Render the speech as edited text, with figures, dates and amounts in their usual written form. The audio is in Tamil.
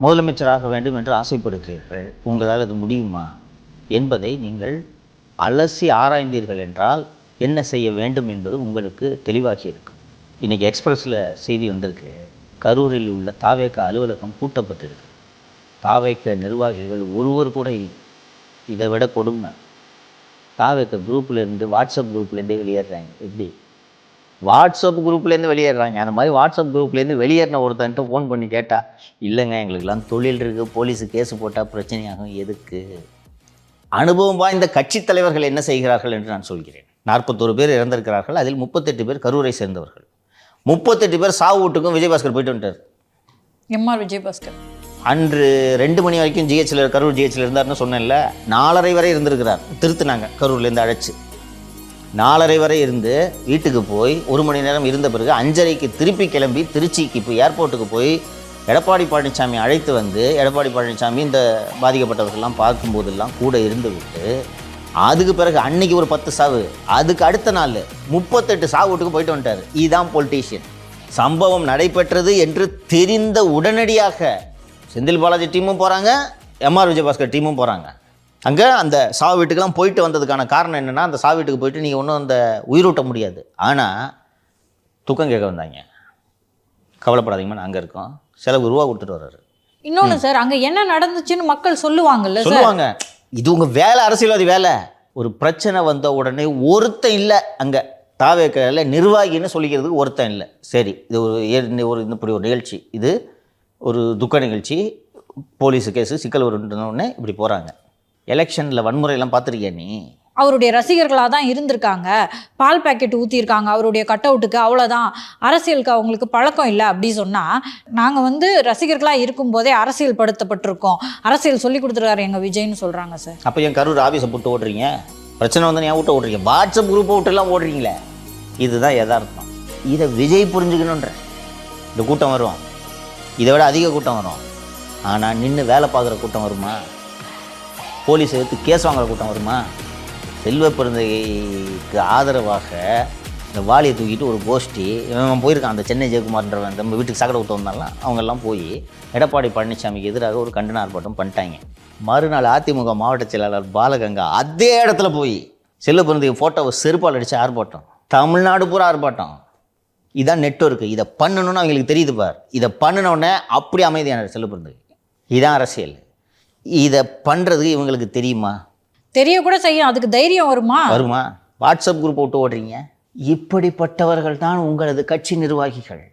முதலமைச்சராக வேண்டும் என்று ஆசைப்படுகிறீர்கள். உங்களால் அது முடியுமா என்பதை நீங்கள் அலசி ஆராய்ந்தீர்கள் என்றால் என்ன செய்ய வேண்டும் என்பது உங்களுக்கு தெளிவாகி இருக்கும். இன்றைக்கி எக்ஸ்பிரஸில் செய்தி வந்திருக்கு. கரூரில் உள்ள தாவேக அலுவலகம் பூட்டப்பட்டிருக்கு. தாவேக நிர்வாகிகள் ஒருவர் கூட இதை விட கொடுமை. தாவேக குரூப்லேருந்து வாட்ஸ்அப் குரூப்லேருந்தே வெளியேறாங்க. எப்படி வாட்ஸ்அப் குரூப்லேருந்து வெளியேறாங்க? அந்த மாதிரி வாட்ஸ்அப் குரூப்லேருந்து வெளியேறின ஒருத்தன்ட்டு ஃபோன் பண்ணி கேட்டால், இல்லைங்க எங்களுக்கெல்லாம் தொழில் இருக்குது, போலீஸு கேஸு போட்டால் பிரச்சனையாகும். எதுக்கு? அனுபவம் வாய்ந்த கட்சித் தலைவர்கள் என்ன செய்கிறார்கள் என்று நான் சொல்கிறேன். 41 பேர் இறந்திருக்கிறார்கள். அதில் 38 பேர் கரூரை சேர்ந்தவர்கள். 38 பேர் சாவு வீட்டுக்கும் விஜயபாஸ்கர் போயிட்டு வந்துட்டார். எம்ஆர் விஜயபாஸ்கர் அன்று 2 மணி வரைக்கும் ஜிஹெச்சில் கரூர் ஜிஹெச்சில் இருந்தார்னு சொன்னேன்ல. 4:30 வரை இருந்திருக்கிறார். திருத்தினாங்க கரூர்லேருந்து அழைச்சி. 4:30 வரை இருந்து வீட்டுக்கு போய் 1 மணி நேரம் இருந்த பிறகு 5:30க்கு திருப்பி கிளம்பி திருச்சிக்கு போய் ஏர்போர்ட்டுக்கு போய் எடப்பாடி பழனிசாமி அழைத்து வந்து எடப்பாடி பழனிசாமி இந்த பாதிக்கப்பட்டவர்கள்லாம் பார்க்கும்போதெல்லாம் கூட இருந்து விட்டு, அதுக்கு பிறகு அன்னைக்கு ஒரு 10 சாவு, அதுக்கு அடுத்த நாள் 38 சாவு வீட்டுக்கு போயிட்டு வந்துட்டார். இதுதான் பொலிட்டீஷியன். சம்பவம் நடைபெற்றது என்று தெரிந்த உடனடியாக செந்தில் பாலாஜி டீமும் போகிறாங்க, எம்ஆர் விஜயபாஸ்கர் டீமும் போகிறாங்க. அங்கே அந்த சாவு வீட்டுக்கெல்லாம் போயிட்டு வந்ததுக்கான காரணம் என்னென்னா, அந்த சாவு வீட்டுக்கு போயிட்டு நீங்கள் ஒன்றும் அந்த உயிரூட்ட முடியாது, ஆனால் தூக்கம் கேட்க வந்தாங்க. கவலைப்படாதீங்கன்னு அங்கே இருக்கோம், செலவு ரூபா கொடுத்துட்டு வர்றாரு. இன்னொன்று சார், அங்கே என்ன நடந்துச்சுன்னு மக்கள் சொல்லுவாங்கல்ல? சொல்லுவாங்க. இது உங்கள் வேலை, அரசியல்வாதி வேலை. ஒரு பிரச்சனை வந்த உடனே ஒருத்தன் இல்லை அங்கே தாவேக்கல நிர்வாகின்னு சொல்லிக்கிறதுக்கு ஒருத்தன் இல்லை. சரி, இது ஒரு இப்படி ஒரு நிகழ்ச்சி, இது ஒரு துக்க நிகழ்ச்சி, போலீஸு கேஸு சிக்கல் வருன்றோடனே இப்படி போகிறாங்க. எலெக்ஷனில் வன்முறையெல்லாம் பார்த்துருக்கியா நீ? அவருடைய ரசிகர்களாக தான் இருந்திருக்காங்க, பால் பேக்கெட் ஊற்றிருக்காங்க அவருடைய கட் அவுட்டுக்கு, அவ்வளோதான். அரசியலுக்கு அவங்களுக்கு பழக்கம் இல்லை அப்படி சொன்னால், நாங்கள் ரசிகர்களாக இருக்கும்போதே அரசியல் படுத்தப்பட்டிருக்கோம், அரசியல் சொல்லி கொடுத்துருக்காரு எங்கள் விஜய்னு சொல்கிறாங்க சார். அப்போ என் கரூர் ஆஃபீஸை போட்டு ஓடுறீங்க, பிரச்சனை வந்து ஏன் விட்டு ஓடுறீங்க? வாட்ஸ்அப் குரூப்பை விட்டுலாம் ஓடுறீங்களே, இதுதான் யதார்த்தம். இதை விஜய் புரிஞ்சுக்கணுன்ற. இந்த கூட்டம் வரும், இதை விட அதிக கூட்டம் வரும். ஆனால் நின்று வேலை பார்க்குற கூட்டம் வருமா? போலீஸை எடுத்து கேஸ் வாங்குகிற கூட்டம் வருமா? செல்வ பிறந்தைக்கு ஆதரவாக இந்த வாலியை தூக்கிட்டு ஒரு கோஷ்டி இவன் போயிருக்கான். அந்த சென்னை ஜெயக்குமார்ன்றவன் நம்ம வீட்டுக்கு சாக்கடை விட்டு வந்தாலாம், அவங்கெல்லாம் போய் எடப்பாடி பழனிசாமிக்கு எதிராக ஒரு கண்டன ஆர்ப்பாட்டம் பண்ணிட்டாங்க. மறுநாள் அதிமுக மாவட்ட செயலாளர் பாலகங்கா அதே இடத்துல போய் செல்வ பிறந்தைக்கு ஃபோட்டோவை செருப்பால் அடித்து ஆர்ப்பாட்டம். தமிழ்நாடு பூரா ஆர்ப்பாட்டம். இதான் நெட்வொர்க்கு. இதை பண்ணணுன்னு அவங்களுக்கு தெரியுது பார். இதை பண்ணினோடனே அப்படி அமைதியான செல்வ பிறந்தைக்கு. இதான் அரசியல். இதை பண்ணுறதுக்கு இவங்களுக்கு தெரியுமா? தெரிய கூட செய்யும், அதுக்கு தைரியம் வருமா? வாட்ஸ்அப் குரூப் விட்டு ஓடுறீங்க. இப்படிப்பட்டவர்கள் தான் உங்களது கட்சி நிர்வாகிகள்.